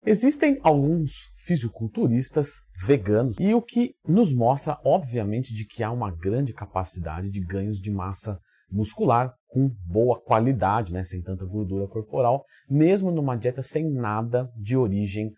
Existem alguns fisiculturistas veganos e o que nos mostra, obviamente, de que há uma grande capacidade de ganhos de massa muscular com boa qualidade, né, sem tanta gordura corporal, mesmo numa dieta sem nada de origem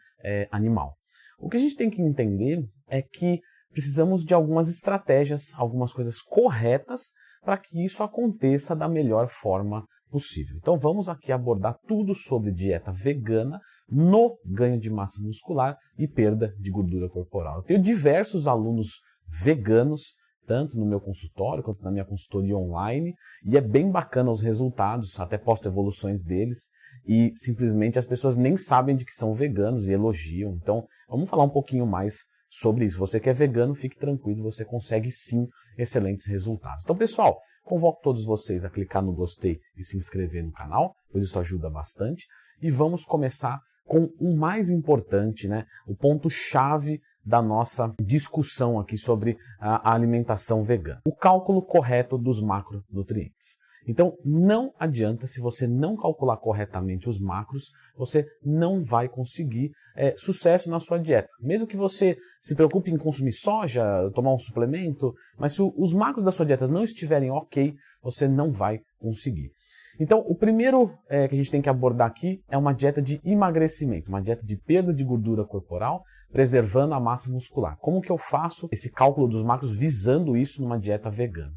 animal. O que a gente tem que entender é que precisamos de algumas estratégias, algumas coisas corretas para que isso aconteça da melhor forma possível. Então vamos aqui abordar tudo sobre dieta vegana no ganho de massa muscular e perda de gordura corporal. Eu tenho diversos alunos veganos, tanto no meu consultório quanto na minha consultoria online, e é bem bacana os resultados, até posto evoluções deles, e simplesmente as pessoas nem sabem de que são veganos e elogiam. Então vamos falar um pouquinho mais sobre isso. Você que é vegano, fique tranquilo, você consegue sim excelentes resultados. Então, pessoal, convoco todos vocês a clicar no gostei e se inscrever no canal, pois isso ajuda bastante. E vamos começar com o mais importante, né? O ponto-chave da nossa discussão aqui sobre a alimentação vegana. O cálculo correto dos macronutrientes. Então, não adianta, se você não calcular corretamente os macros, você não vai conseguir sucesso na sua dieta. Mesmo que você se preocupe em consumir soja, tomar um suplemento, mas se os macros da sua dieta não estiverem ok, você não vai conseguir. Então, o primeiro que a gente tem que abordar aqui é uma dieta de emagrecimento, uma dieta de perda de gordura corporal, preservando a massa muscular. Como que eu faço esse cálculo dos macros visando isso numa dieta vegana?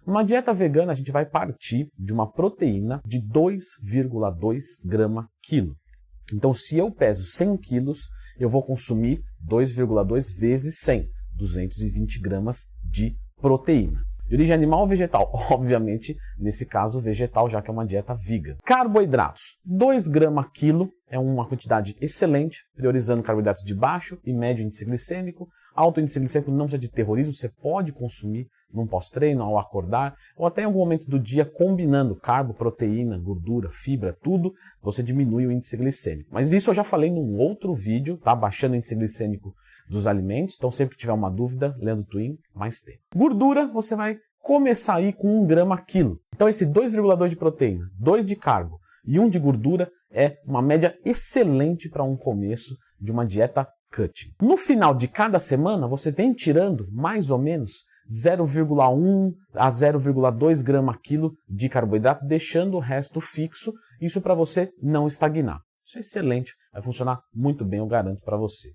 Numa dieta vegana, a gente vai partir de uma proteína de 2,2 grama quilo. Então, se eu peso 100 quilos, eu vou consumir 2,2 vezes 100, 220 gramas de proteína. De origem animal ou vegetal? Obviamente, nesse caso, vegetal, já que é uma dieta vegan. Carboidratos. 2 gramas quilo é uma quantidade excelente, priorizando carboidratos de baixo e médio índice glicêmico. Alto índice glicêmico não precisa de terrorismo, você pode consumir num pós-treino, ao acordar, ou até em algum momento do dia, combinando carbo, proteína, gordura, fibra, tudo, você diminui o índice glicêmico. Mas isso eu já falei num outro vídeo, tá? Baixando o índice glicêmico dos alimentos, então sempre que tiver uma dúvida, lendo o Twin, mais tempo. Gordura, você vai começar aí com 1 grama quilo. Então esse 2,2 de proteína, 2 de carbo e 1 de gordura é uma média excelente para um começo de uma dieta cutting. No final de cada semana, você vem tirando mais ou menos 0,1 a 0,2 grama quilo de carboidrato, deixando o resto fixo, isso para você não estagnar. Isso é excelente, vai funcionar muito bem, eu garanto para você.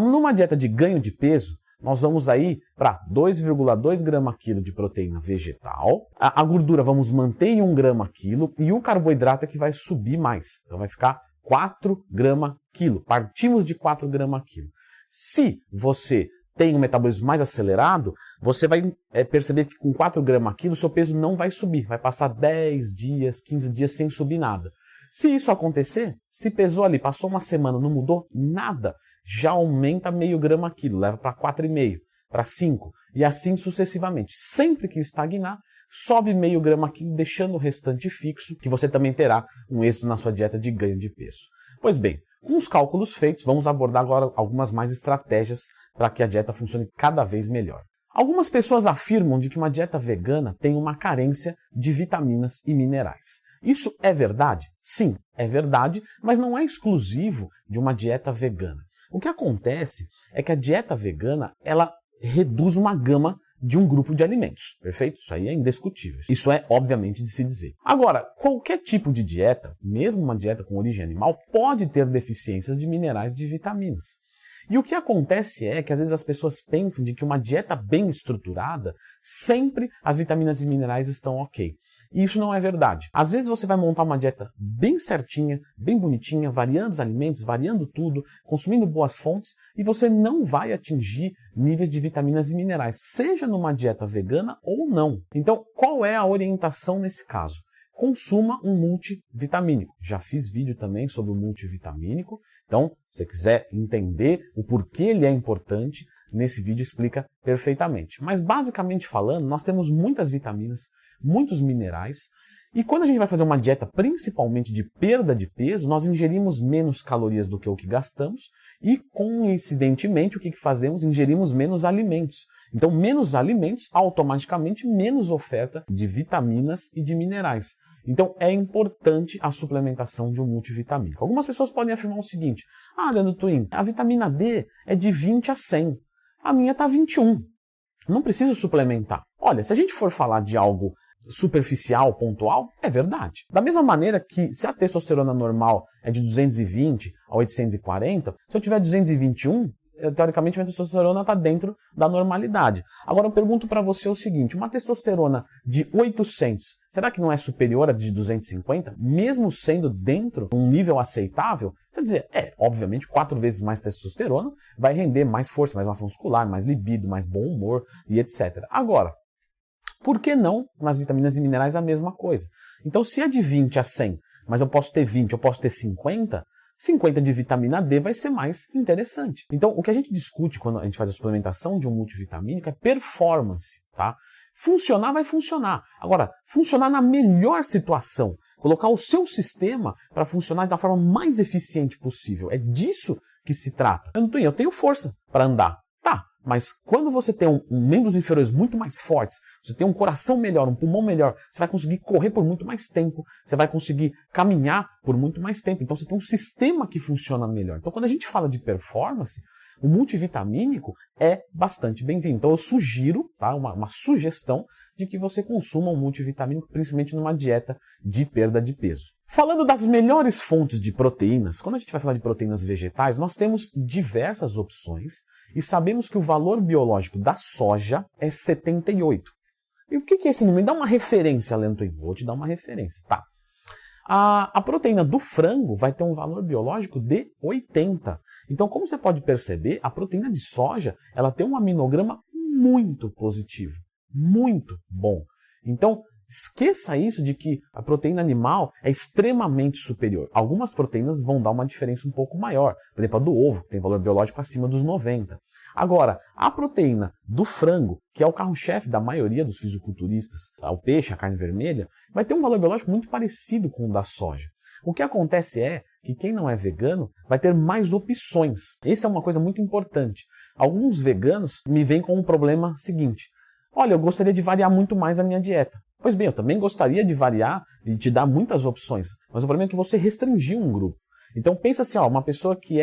Numa dieta de ganho de peso, nós vamos aí para 2,2 grama quilo de proteína vegetal, a gordura vamos manter em 1 grama quilo e o carboidrato é que vai subir mais, então vai ficar 4 grama quilo, partimos de 4 grama quilo. Se você tem um metabolismo mais acelerado, você vai perceber que com 4 gramas quilo seu peso não vai subir, vai passar 10 dias, 15 dias sem subir nada. Se isso acontecer, se pesou ali, passou uma semana, não mudou nada, já aumenta meio grama quilo, leva para 4,5, para 5 e assim sucessivamente. Sempre que estagnar, sobe meio grama quilo, deixando o restante fixo, que você também terá um êxito na sua dieta de ganho de peso. Pois bem, com os cálculos feitos, vamos abordar agora algumas mais estratégias para que a dieta funcione cada vez melhor. Algumas pessoas afirmam de que uma dieta vegana tem uma carência de vitaminas e minerais. Isso é verdade? Sim, é verdade, mas não é exclusivo de uma dieta vegana. O que acontece é que a dieta vegana, ela reduz uma gama de um grupo de alimentos, perfeito? Isso aí é indiscutível. Isso é, obviamente, de se dizer. Agora, qualquer tipo de dieta, mesmo uma dieta com origem animal, pode ter deficiências de minerais e de vitaminas. E o que acontece é que às vezes as pessoas pensam de que uma dieta bem estruturada, sempre as vitaminas e minerais estão ok. E isso não é verdade. Às vezes você vai montar uma dieta bem certinha, bem bonitinha, variando os alimentos, variando tudo, consumindo boas fontes, e você não vai atingir níveis de vitaminas e minerais, seja numa dieta vegana ou não. Então, qual é a orientação nesse caso? Consuma um multivitamínico. Já fiz vídeo também sobre o multivitamínico, então, se você quiser entender o porquê ele é importante, nesse vídeo explica perfeitamente. Mas, basicamente falando, nós temos muitas vitaminas, muitos minerais, e quando a gente vai fazer uma dieta principalmente de perda de peso, nós ingerimos menos calorias do que o que gastamos e, coincidentemente, o que fazemos? Ingerimos menos alimentos. Então, menos alimentos, automaticamente menos oferta de vitaminas e de minerais. Então é importante a suplementação de um multivitamínico. Algumas pessoas podem afirmar o seguinte: ah, Leandro Twin, a vitamina D é de 20 a 100, a minha está 21, não preciso suplementar. Olha, se a gente for falar de algo superficial, pontual, é verdade. Da mesma maneira que se a testosterona normal é de 220 a 840, se eu tiver 221, teoricamente minha testosterona está dentro da normalidade. Agora eu pergunto para você o seguinte: uma testosterona de 800, será que não é superior a de 250? Mesmo sendo dentro de um nível aceitável? Quer dizer, obviamente 4 vezes mais testosterona vai render mais força, mais massa muscular, mais libido, mais bom humor e etc. Agora, por que não nas vitaminas e minerais a mesma coisa? Então se é de 20 a 100, mas eu posso ter 20, eu posso ter 50, 50 de vitamina D vai ser mais interessante. Então, o que a gente discute quando a gente faz a suplementação de um multivitamínico é performance, tá? Funcionar vai funcionar. Agora, funcionar na melhor situação, colocar o seu sistema para funcionar da forma mais eficiente possível. É disso que se trata. Eu tenho força para andar. Tá, mas quando você tem membros inferiores muito mais fortes, você tem um coração melhor, um pulmão melhor, você vai conseguir correr por muito mais tempo, você vai conseguir caminhar por muito mais tempo. Então você tem um sistema que funciona melhor. Então quando a gente fala de performance, o multivitamínico é bastante bem-vindo. Então eu sugiro, tá, uma sugestão de que você consuma um multivitamínico, principalmente numa dieta de perda de peso. Falando das melhores fontes de proteínas, quando a gente vai falar de proteínas vegetais, nós temos diversas opções e sabemos que o valor biológico da soja é 78. E o que é esse número? Me dá uma referência, Leandro. Vou te dar uma referência, tá? A proteína do frango vai ter um valor biológico de 80. Então, como você pode perceber, a proteína de soja ela tem um aminograma muito positivo, muito bom. Então, esqueça isso de que a proteína animal é extremamente superior. Algumas proteínas vão dar uma diferença um pouco maior. Por exemplo, a do ovo, que tem valor biológico acima dos 90. Agora, a proteína do frango, que é o carro-chefe da maioria dos fisiculturistas, o peixe, a carne vermelha, vai ter um valor biológico muito parecido com o da soja. O que acontece é que quem não é vegano vai ter mais opções. Essa é uma coisa muito importante. Alguns veganos me veem com um problema seguinte: olha, eu gostaria de variar muito mais a minha dieta. Pois bem, eu também gostaria de variar e te dar muitas opções, mas o problema é que você restringiu um grupo. Então pensa assim, uma pessoa que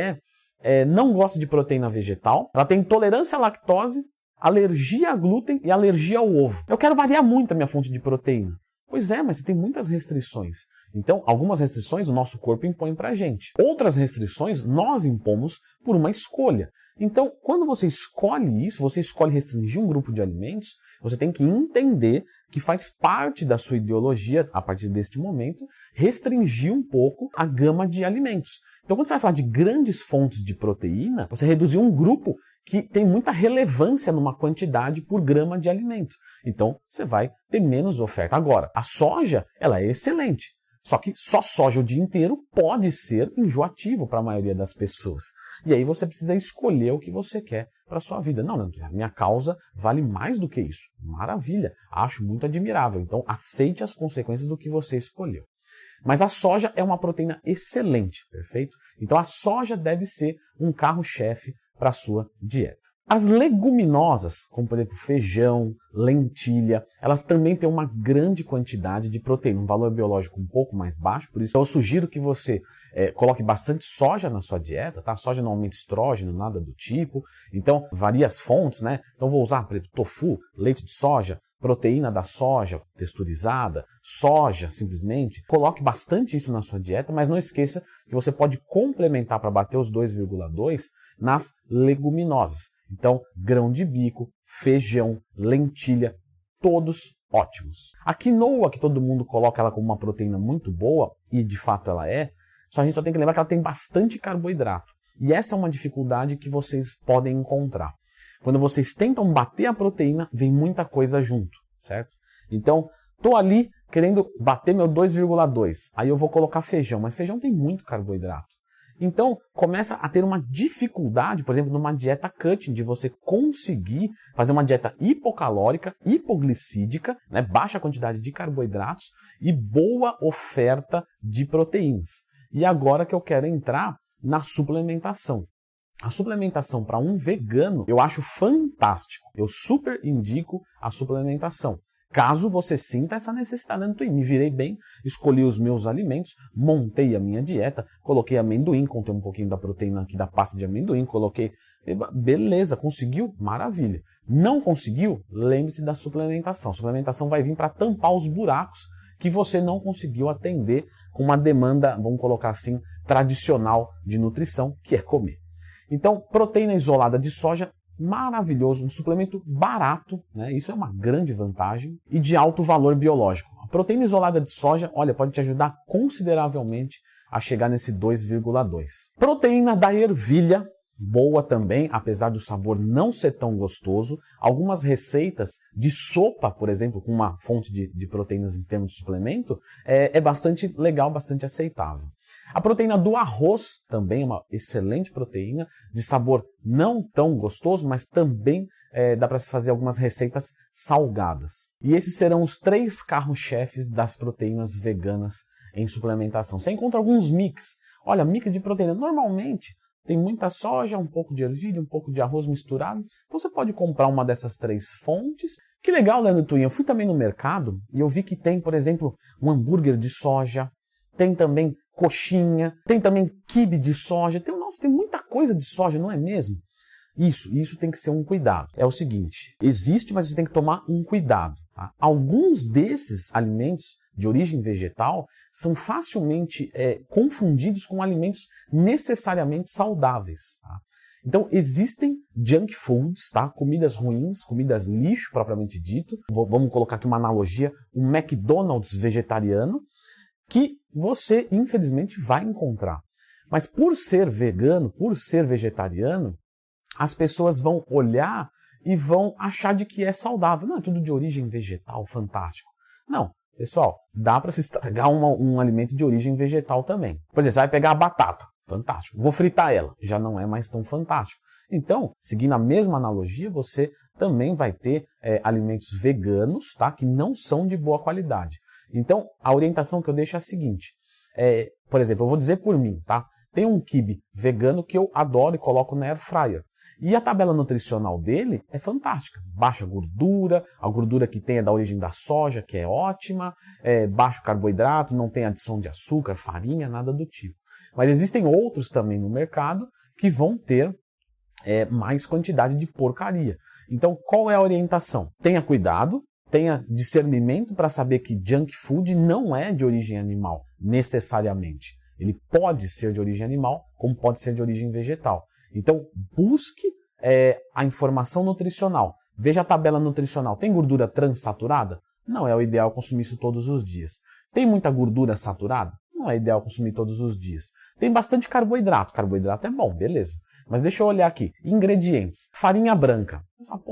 não gosta de proteína vegetal, ela tem intolerância à lactose, alergia a glúten e alergia ao ovo. Eu quero variar muito a minha fonte de proteína. Pois é, mas você tem muitas restrições. Então, algumas restrições o nosso corpo impõe pra gente. Outras restrições nós impomos por uma escolha. Então, quando você escolhe isso, você escolhe restringir um grupo de alimentos, você tem que entender que faz parte da sua ideologia, a partir deste momento, restringir um pouco a gama de alimentos. Então, quando você vai falar de grandes fontes de proteína, você reduziu um grupo que tem muita relevância numa quantidade por grama de alimento. Então, você vai ter menos oferta. Agora, a soja, ela é excelente. Só que só soja o dia inteiro pode ser enjoativo para a maioria das pessoas. E aí você precisa escolher o que você quer para a sua vida. Não, a minha causa vale mais do que isso. Maravilha, acho muito admirável. Então aceite as consequências do que você escolheu. Mas a soja é uma proteína excelente, perfeito? Então a soja deve ser um carro-chefe para a sua dieta. As leguminosas, como por exemplo feijão, lentilha, elas também têm uma grande quantidade de proteína, um valor biológico um pouco mais baixo, por isso eu sugiro que você coloque bastante soja na sua dieta, tá? Soja não aumenta estrógeno, nada do tipo, então varia as fontes, né? Então vou usar, por exemplo, tofu, leite de soja, proteína da soja texturizada, soja simplesmente. Coloque bastante isso na sua dieta, mas não esqueça que você pode complementar para bater os 2,2 nas leguminosas. Então, grão de bico, feijão, lentilha, todos ótimos. A quinoa, que todo mundo coloca ela como uma proteína muito boa, e de fato ela é, a gente só tem que lembrar que ela tem bastante carboidrato. E essa é uma dificuldade que vocês podem encontrar. Quando vocês tentam bater a proteína, vem muita coisa junto, certo? Então, tô ali querendo bater meu 2,2, aí eu vou colocar feijão, mas feijão tem muito carboidrato. Então, começa a ter uma dificuldade, por exemplo, numa dieta cutting, de você conseguir fazer uma dieta hipocalórica, hipoglicídica, né, baixa quantidade de carboidratos e boa oferta de proteínas. E agora que eu quero entrar na suplementação. A suplementação para um vegano eu acho fantástico. Eu super indico a suplementação. caso você sinta essa necessidade, Leandro, me virei bem, escolhi os meus alimentos, montei a minha dieta, coloquei amendoim, contei um pouquinho da proteína aqui da pasta de amendoim, coloquei, beleza, conseguiu? Maravilha. Não conseguiu? Lembre-se da suplementação. A suplementação vai vir para tampar os buracos que você não conseguiu atender com uma demanda, vamos colocar assim, tradicional de nutrição, que é comer. Então, proteína isolada de soja, maravilhoso, um suplemento barato, né? Isso é uma grande vantagem, e de alto valor biológico. A proteína isolada de soja, olha, pode te ajudar consideravelmente a chegar nesse 2,2. Proteína da ervilha, boa também, apesar do sabor não ser tão gostoso. Algumas receitas de sopa, por exemplo, com uma fonte de proteínas em termos de suplemento, é bastante legal, bastante aceitável. A proteína do arroz também é uma excelente proteína, de sabor não tão gostoso, mas também dá para se fazer algumas receitas salgadas. E esses serão os 3 carros-chefes das proteínas veganas em suplementação. Você encontra alguns mix. Olha, mix de proteína. Normalmente tem muita soja, um pouco de ervilha, um pouco de arroz misturado. Então você pode comprar uma dessas 3 fontes. Que legal, Leandro Twin. Eu fui também no mercado e eu vi que tem, por exemplo, um hambúrguer de soja, tem também coxinha, tem também quibe de soja. Nossa, tem muita coisa de soja, não é mesmo? Isso tem que ser um cuidado. É o seguinte, existe, mas você tem que tomar um cuidado. Tá? Alguns desses alimentos de origem vegetal são facilmente confundidos com alimentos necessariamente saudáveis. Tá? Então, existem junk foods, tá? Comidas ruins, comidas lixo propriamente dito. Vamos colocar aqui uma analogia, um McDonald's vegetariano, que você, infelizmente, vai encontrar. Mas por ser vegano, por ser vegetariano, as pessoas vão olhar e vão achar de que é saudável. Não, é tudo de origem vegetal, fantástico. Não, pessoal, dá para se estragar um alimento de origem vegetal também. Por exemplo, você vai pegar a batata, fantástico. Vou fritar ela, já não é mais tão fantástico. Então, seguindo a mesma analogia, você também vai ter alimentos veganos, tá, que não são de boa qualidade. Então, a orientação que eu deixo é a seguinte. Por exemplo, eu vou dizer por mim, tá? Tem um quibe vegano que eu adoro e coloco na air fryer. E a tabela nutricional dele é fantástica. Baixa gordura, a gordura que tem é da origem da soja, que é ótima, baixo carboidrato, não tem adição de açúcar, farinha, nada do tipo. Mas existem outros também no mercado que vão ter mais quantidade de porcaria. Então, qual é a orientação? Tenha cuidado, tenha discernimento para saber que junk food não é de origem animal, necessariamente. Ele pode ser de origem animal, como pode ser de origem vegetal. Então, busque a informação nutricional. Veja a tabela nutricional. Tem gordura transsaturada? Não é o ideal consumir isso todos os dias. Tem muita gordura saturada? Não é ideal consumir todos os dias. Tem bastante carboidrato. Carboidrato é bom, beleza. Mas deixa eu olhar aqui. Ingredientes. Farinha branca.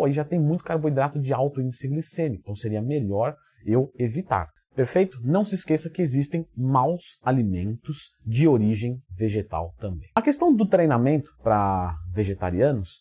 Aí já tem muito carboidrato de alto índice glicêmico. Então seria melhor eu evitar. Perfeito? Não se esqueça que existem maus alimentos de origem vegetal também. A questão do treinamento para vegetarianos,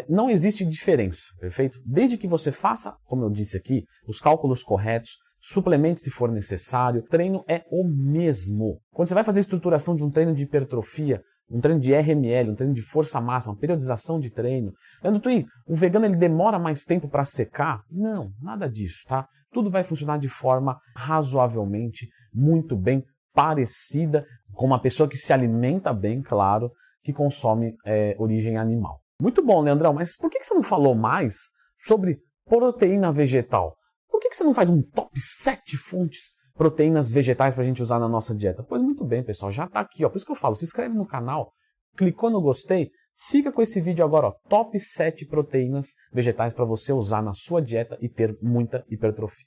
não existe diferença, perfeito? Desde que você faça, como eu disse aqui, os cálculos corretos, suplemente se for necessário, o treino é o mesmo. Quando você vai fazer a estruturação de um treino de hipertrofia, um treino de RML, um treino de força máxima, periodização de treino. Leandro Twin, o vegano ele demora mais tempo para secar? Não, nada disso, tá? Tudo vai funcionar de forma razoavelmente muito bem parecida com uma pessoa que se alimenta bem, claro, que consome origem animal. Muito bom, Leandrão, mas por que você não falou mais sobre proteína vegetal? Por que você não faz um top 7 fontes proteínas vegetais para a gente usar na nossa dieta? Pois muito bem, pessoal, já está aqui, ó. Por isso que eu falo, se inscreve no canal, clicou no gostei, fica com esse vídeo agora, ó, top 7 proteínas vegetais para você usar na sua dieta e ter muita hipertrofia.